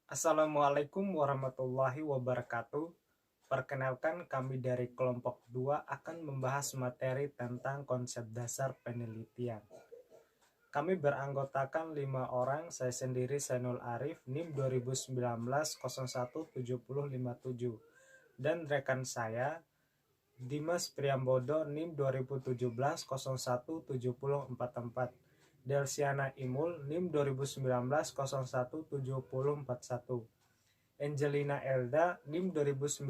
Assalamualaikum warahmatullahi wabarakatuh. Perkenalkan, kami dari kelompok 2 akan membahas materi tentang konsep dasar penelitian. Kami beranggotakan 5 orang, saya sendiri Zainul Arif, NIM 2019 017057, dan rekan saya Dimas Priambodo, NIM 2017 017044. Delsiana Imul, NIM 2019 017041. Angelina Elda, NIM 2019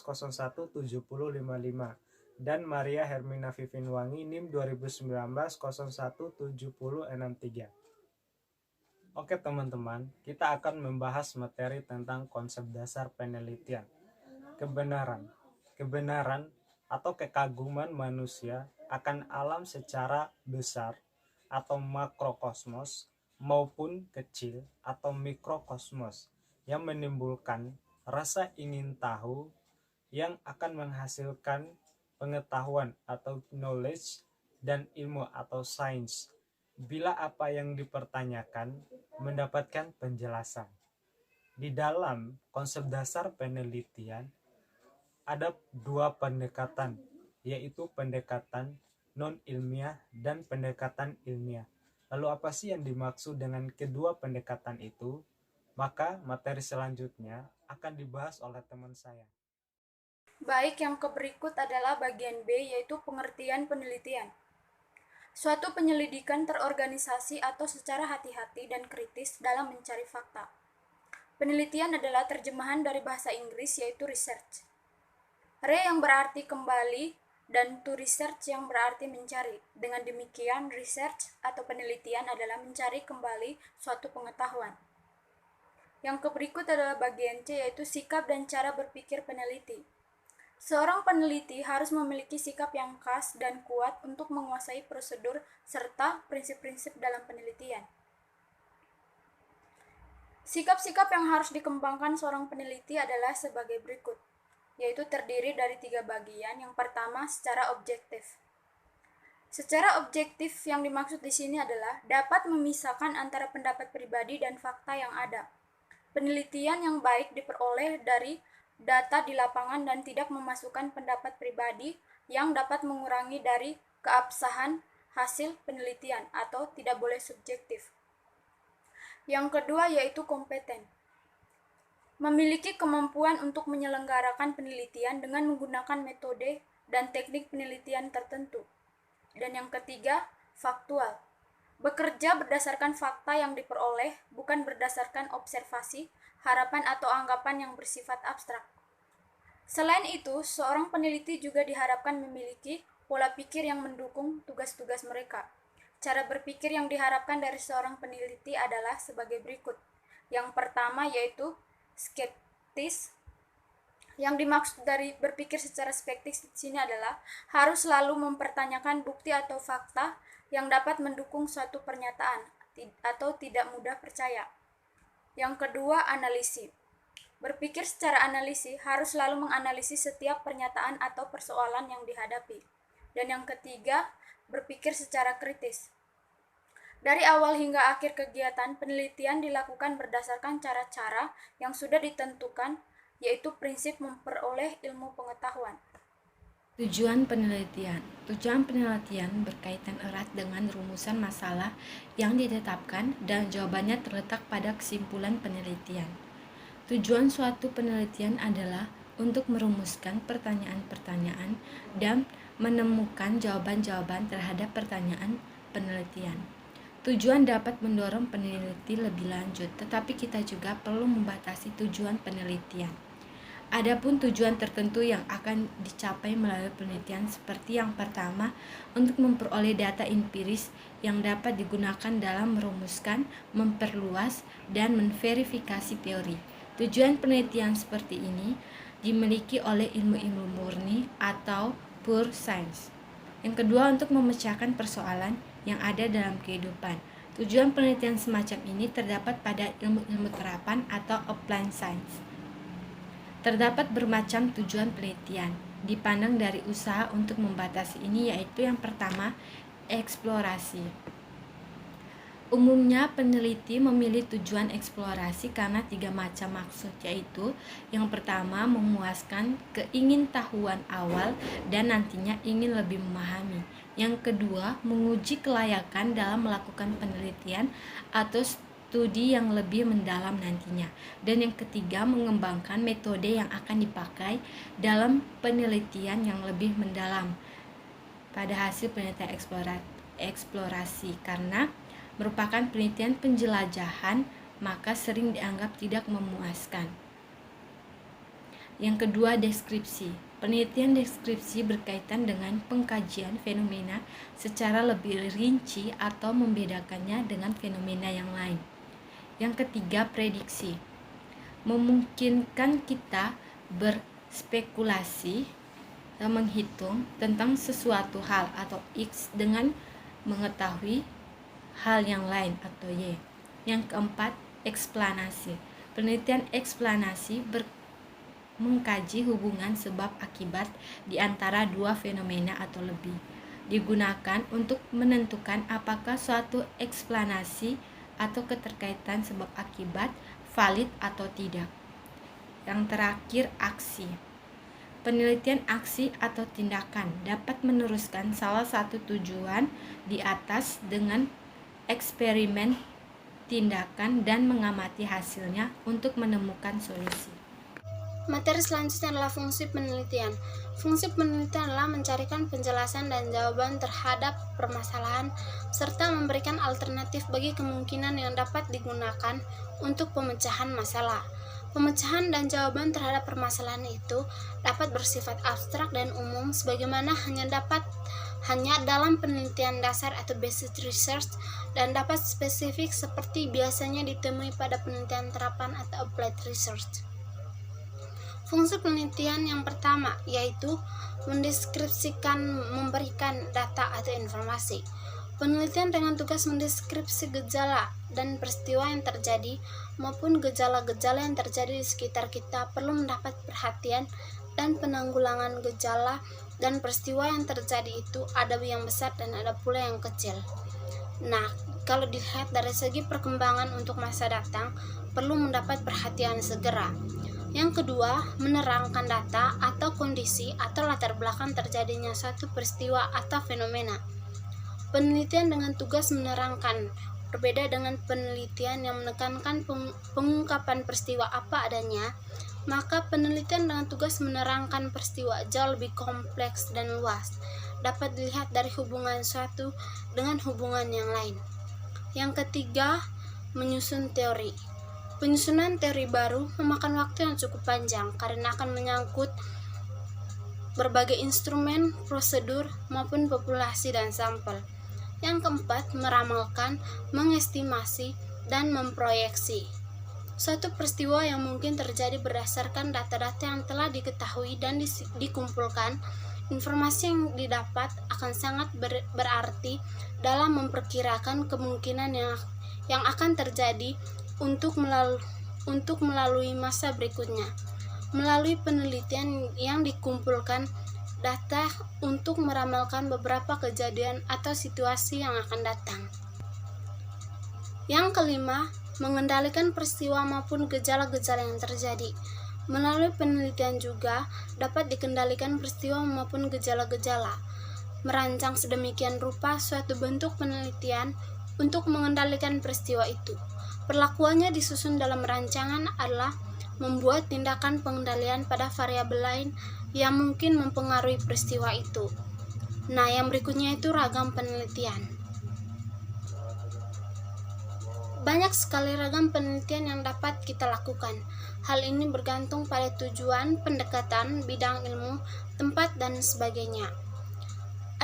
017055, dan Maria Hermina Vivinwangi, NIM 2019 017063. Oke teman-teman, kita akan membahas materi tentang konsep dasar penelitian. Kebenaran. Kebenaran atau kekaguman manusia akan alam secara besar atau makrokosmos maupun kecil atau mikrokosmos yang menimbulkan rasa ingin tahu yang akan menghasilkan pengetahuan atau knowledge dan ilmu atau sains bila apa yang dipertanyakan mendapatkan penjelasan. Di dalam konsep dasar penelitian ada dua pendekatan, yaitu pendekatan non-ilmiah dan pendekatan ilmiah. Lalu apa sih yang dimaksud dengan kedua pendekatan itu? Maka materi selanjutnya akan dibahas oleh teman saya. Baik, yang berikut adalah bagian B, yaitu pengertian penelitian. Suatu penyelidikan terorganisasi atau secara hati-hati dan kritis dalam mencari fakta. Penelitian adalah terjemahan dari bahasa Inggris, yaitu research. Re yang berarti kembali dan to research yang berarti mencari. Dengan demikian, research atau penelitian adalah mencari kembali suatu pengetahuan. Yang berikut adalah bagian C, yaitu sikap dan cara berpikir peneliti. Seorang peneliti harus memiliki sikap yang khas dan kuat untuk menguasai prosedur serta prinsip-prinsip dalam penelitian. Sikap-sikap yang harus dikembangkan seorang peneliti adalah sebagai berikut, yaitu terdiri dari 3 bagian. Yang pertama, secara objektif. Secara objektif yang dimaksud di sini adalah dapat memisahkan antara pendapat pribadi dan fakta yang ada. Penelitian yang baik diperoleh dari data di lapangan dan tidak memasukkan pendapat pribadi yang dapat mengurangi dari keabsahan hasil penelitian atau tidak boleh subjektif. Yang kedua yaitu kompeten. Memiliki kemampuan untuk menyelenggarakan penelitian dengan menggunakan metode dan teknik penelitian tertentu. Dan yang ketiga, faktual. Bekerja berdasarkan fakta yang diperoleh, bukan berdasarkan observasi, harapan atau anggapan yang bersifat abstrak. Selain itu, seorang peneliti juga diharapkan memiliki pola pikir yang mendukung tugas-tugas mereka. Cara berpikir yang diharapkan dari seorang peneliti adalah sebagai berikut. Yang pertama yaitu skeptis. Yang dimaksud dari berpikir secara skeptis di sini adalah harus selalu mempertanyakan bukti atau fakta yang dapat mendukung suatu pernyataan atau tidak mudah percaya. Yang kedua, analisis. Berpikir secara analisis harus selalu menganalisis setiap pernyataan atau persoalan yang dihadapi. Dan yang ketiga, berpikir secara kritis. Dari awal hingga akhir kegiatan, penelitian dilakukan berdasarkan cara-cara yang sudah ditentukan, yaitu prinsip memperoleh ilmu pengetahuan. Tujuan penelitian. Tujuan penelitian berkaitan erat dengan rumusan masalah yang ditetapkan dan jawabannya terletak pada kesimpulan penelitian. Tujuan suatu penelitian adalah untuk merumuskan pertanyaan-pertanyaan dan menemukan jawaban-jawaban terhadap pertanyaan penelitian. Tujuan dapat mendorong peneliti lebih lanjut, tetapi kita juga perlu membatasi tujuan penelitian. Adapun tujuan tertentu yang akan dicapai melalui penelitian seperti yang pertama, untuk memperoleh data empiris yang dapat digunakan dalam merumuskan, memperluas, dan memverifikasi teori. Tujuan penelitian seperti ini dimiliki oleh ilmu-ilmu murni atau pure science. Yang kedua, untuk memecahkan persoalan yang ada dalam kehidupan. Tujuan penelitian semacam ini terdapat pada ilmu-ilmu terapan atau applied science. Terdapat bermacam tujuan penelitian dipandang dari usaha untuk membatasi ini, yaitu yang pertama, eksplorasi. Umumnya peneliti memilih tujuan eksplorasi karena 3 macam maksud, yaitu yang pertama memuaskan keingintahuan awal dan nantinya ingin lebih memahami. Yang kedua, menguji kelayakan dalam melakukan penelitian atau studi yang lebih mendalam nantinya. Dan yang ketiga, mengembangkan metode yang akan dipakai dalam penelitian yang lebih mendalam pada hasil penelitian eksplorasi karena merupakan penelitian penjelajahan, maka sering dianggap tidak memuaskan. Yang kedua, deskripsi. Penelitian deskripsi berkaitan dengan pengkajian fenomena secara lebih rinci atau membedakannya dengan fenomena yang lain. Yang ketiga, prediksi. Memungkinkan kita berspekulasi dan menghitung tentang sesuatu hal atau X dengan mengetahui hal yang lain atau Y. Yang keempat, eksplanasi. Penelitian eksplanasi mengkaji hubungan sebab akibat di antara dua fenomena atau lebih. Digunakan untuk menentukan apakah suatu eksplanasi atau keterkaitan sebab akibat valid atau tidak. Yang terakhir, aksi. Penelitian aksi atau tindakan dapat meneruskan salah satu tujuan di atas dengan eksperimen tindakan dan mengamati hasilnya untuk menemukan solusi. Materi selanjutnya adalah fungsi penelitian. Fungsi penelitian adalah mencarikan penjelasan dan jawaban terhadap permasalahan serta memberikan alternatif bagi kemungkinan yang dapat digunakan untuk pemecahan masalah. Pemecahan dan jawaban terhadap permasalahan itu dapat bersifat abstrak dan umum sebagaimana hanya dalam penelitian dasar atau basic research dan dapat spesifik seperti biasanya ditemui pada penelitian terapan atau applied research. Fungsi penelitian yang pertama yaitu mendeskripsikan, memberikan data atau informasi. Penelitian dengan tugas mendeskripsi gejala dan peristiwa yang terjadi maupun gejala-gejala yang terjadi di sekitar kita perlu mendapat perhatian dan penanggulangan gejala dan peristiwa yang terjadi itu ada yang besar dan ada pula yang kecil. Nah, kalau dilihat dari segi perkembangan untuk masa datang perlu mendapat perhatian segera. Yang kedua, menerangkan data atau kondisi atau latar belakang terjadinya suatu peristiwa atau fenomena. Penelitian dengan tugas menerangkan berbeda dengan penelitian yang menekankan pengungkapan peristiwa apa adanya, maka penelitian dengan tugas menerangkan peristiwa jauh lebih kompleks dan luas, dapat dilihat dari hubungan suatu dengan hubungan yang lain. Yang ketiga, menyusun teori. Penyusunan teori baru memakan waktu yang cukup panjang karena akan menyangkut berbagai instrumen, prosedur, maupun populasi dan sampel. Yang keempat, meramalkan, mengestimasi, dan memproyeksi suatu peristiwa yang mungkin terjadi berdasarkan data-data yang telah diketahui dan dikumpulkan. Informasi yang didapat akan sangat berarti dalam memperkirakan kemungkinan yang akan terjadi untuk melalui masa berikutnya. Melalui penelitian yang dikumpulkan data untuk meramalkan beberapa kejadian atau situasi yang akan datang. Yang kelima, mengendalikan peristiwa maupun gejala-gejala yang terjadi. Melalui penelitian juga dapat dikendalikan peristiwa maupun gejala-gejala. Merancang sedemikian rupa suatu bentuk penelitian untuk mengendalikan peristiwa itu. Perlakuannya disusun dalam rancangan adalah membuat tindakan pengendalian pada variabel lain yang mungkin mempengaruhi peristiwa itu. Nah, yang berikutnya itu ragam penelitian. Banyak sekali ragam penelitian yang dapat kita lakukan. Hal ini bergantung pada tujuan, pendekatan, bidang ilmu, tempat, dan sebagainya.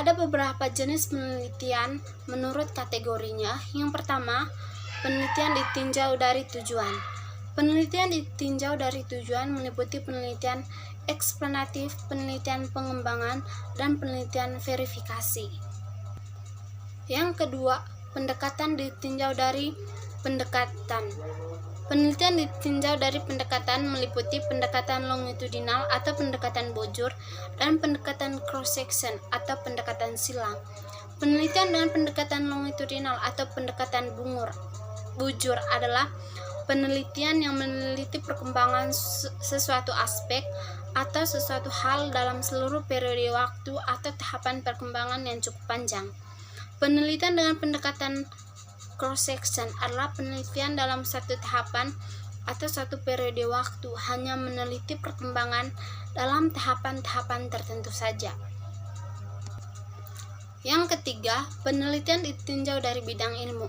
Ada beberapa jenis penelitian menurut kategorinya. Yang pertama, penelitian ditinjau dari tujuan. Penelitian ditinjau dari tujuan meliputi penelitian eksplanatif, penelitian pengembangan, dan penelitian verifikasi. Yang kedua, pendekatan ditinjau dari pendekatan. Penelitian ditinjau dari pendekatan meliputi pendekatan longitudinal atau pendekatan bujur dan pendekatan cross section atau pendekatan silang. Penelitian dengan pendekatan longitudinal atau pendekatan bujur adalah penelitian yang meneliti perkembangan sesuatu aspek atau sesuatu hal dalam seluruh periode waktu atau tahapan perkembangan yang cukup panjang. Penelitian dengan pendekatan cross-section adalah penelitian dalam satu tahapan atau satu periode waktu, hanya meneliti perkembangan dalam tahapan-tahapan tertentu saja. Yang ketiga, penelitian ditinjau dari bidang ilmu.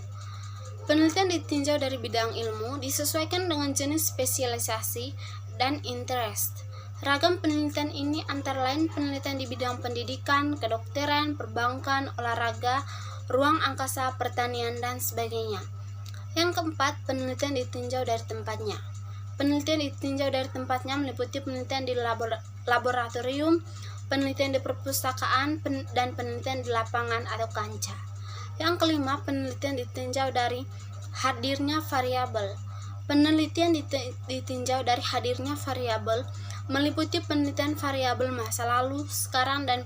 Penelitian ditinjau dari bidang ilmu disesuaikan dengan jenis spesialisasi dan interest. Ragam penelitian ini antara lain penelitian di bidang pendidikan, kedokteran, perbankan, olahraga, ruang angkasa, pertanian, dan sebagainya. Yang keempat, penelitian ditinjau dari tempatnya. Penelitian ditinjau dari tempatnya meliputi penelitian di laboratorium, penelitian di perpustakaan, dan penelitian di lapangan atau kancah. Yang kelima, penelitian ditinjau dari hadirnya variabel. Penelitian ditinjau dari hadirnya variabel meliputi penelitian variabel masa lalu, sekarang, dan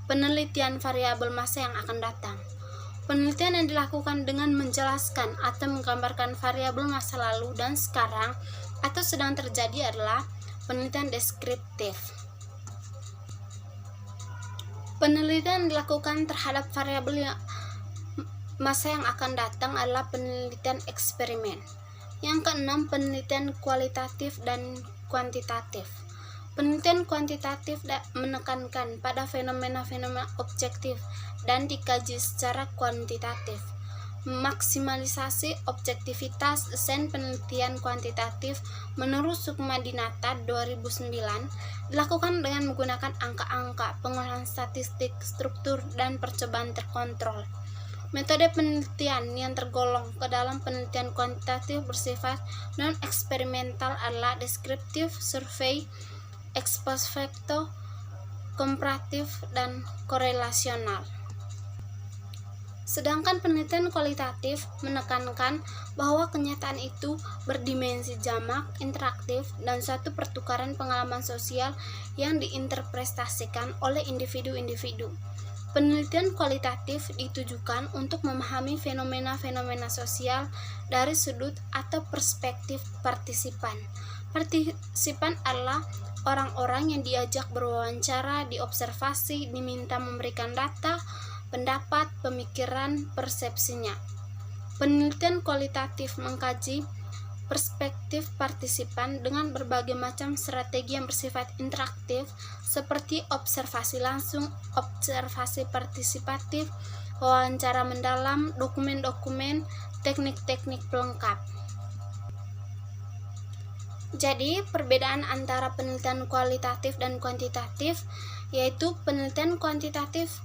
penelitian variabel masa yang akan datang. Penelitian yang dilakukan dengan menjelaskan atau menggambarkan variabel masa lalu dan sekarang atau sedang terjadi adalah penelitian deskriptif. Penelitian yang dilakukan terhadap variabel masa yang akan datang adalah penelitian eksperimen. Yang keenam, penelitian kualitatif dan kuantitatif. Penelitian kuantitatif menekankan pada fenomena-fenomena objektif dan dikaji secara kuantitatif. Maksimalisasi objektivitas desain penelitian kuantitatif menurut Sukma Dinata 2009 dilakukan dengan menggunakan angka-angka, pengolahan statistik, struktur, dan percobaan terkontrol. Metode penelitian yang tergolong ke dalam penelitian kuantitatif bersifat non-eksperimental adalah deskriptif, survei, ex post facto, komparatif, dan korelasional. Sedangkan penelitian kualitatif menekankan bahwa kenyataan itu berdimensi jamak, interaktif, dan suatu pertukaran pengalaman sosial yang diinterpretasikan oleh individu-individu. Penelitian kualitatif ditujukan untuk memahami fenomena-fenomena sosial dari sudut atau perspektif partisipan. Partisipan adalah orang-orang yang diajak berwawancara, diobservasi, diminta memberikan data, pendapat, pemikiran, persepsinya. Penelitian kualitatif mengkaji perspektif partisipan dengan berbagai macam strategi yang bersifat interaktif seperti observasi langsung, observasi partisipatif, wawancara mendalam, dokumen-dokumen, teknik-teknik pelengkap. Jadi, perbedaan antara penelitian kualitatif dan kuantitatif yaitu penelitian kuantitatif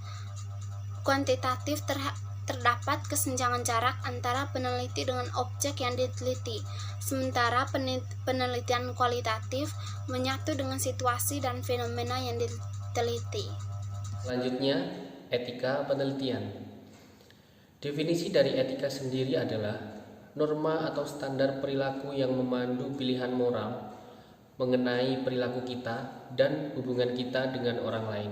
terdapat kesenjangan jarak antara peneliti dengan objek yang diteliti, sementara penelitian kualitatif menyatu dengan situasi dan fenomena yang diteliti. Selanjutnya, etika penelitian. Definisi dari etika sendiri adalah norma atau standar perilaku yang memandu pilihan moral mengenai perilaku kita dan hubungan kita dengan orang lain.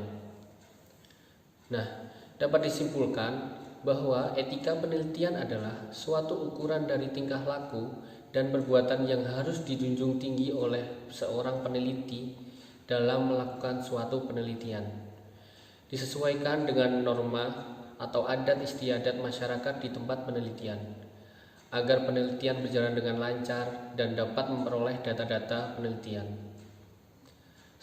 Nah, dapat disimpulkan bahwa etika penelitian adalah suatu ukuran dari tingkah laku dan perbuatan yang harus dijunjung tinggi oleh seorang peneliti dalam melakukan suatu penelitian. Disesuaikan dengan norma atau adat istiadat masyarakat di tempat penelitian, agar penelitian berjalan dengan lancar dan dapat memperoleh data-data penelitian.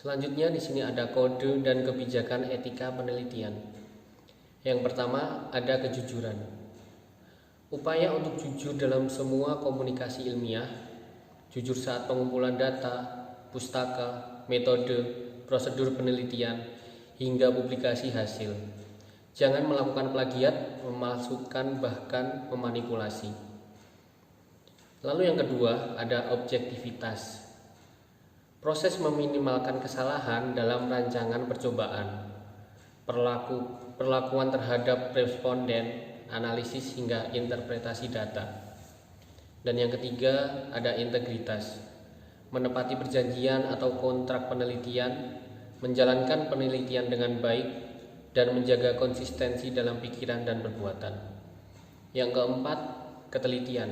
Selanjutnya di sini ada kode dan kebijakan etika penelitian. Yang pertama ada kejujuran. Upaya untuk jujur dalam semua komunikasi ilmiah, jujur saat pengumpulan data, pustaka, metode, prosedur penelitian, hingga publikasi hasil. Jangan melakukan plagiat, memalsukan, bahkan memanipulasi. Lalu yang kedua ada objektivitas. Proses meminimalkan kesalahan dalam rancangan percobaan, perlakuan terhadap responden, analisis hingga interpretasi data. Dan yang ketiga ada integritas. Menepati perjanjian atau kontrak penelitian, menjalankan penelitian dengan baik, dan menjaga konsistensi dalam pikiran dan perbuatan. Yang keempat, ketelitian.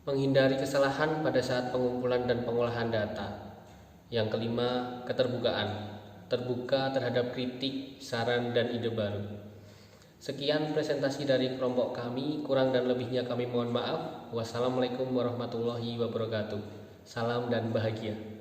Menghindari kesalahan pada saat pengumpulan dan pengolahan data. Yang kelima, keterbukaan. Terbuka terhadap kritik, saran, dan ide baru. Sekian presentasi dari kelompok kami, kurang dan lebihnya kami mohon maaf. Wassalamualaikum warahmatullahi wabarakatuh. Salam dan bahagia.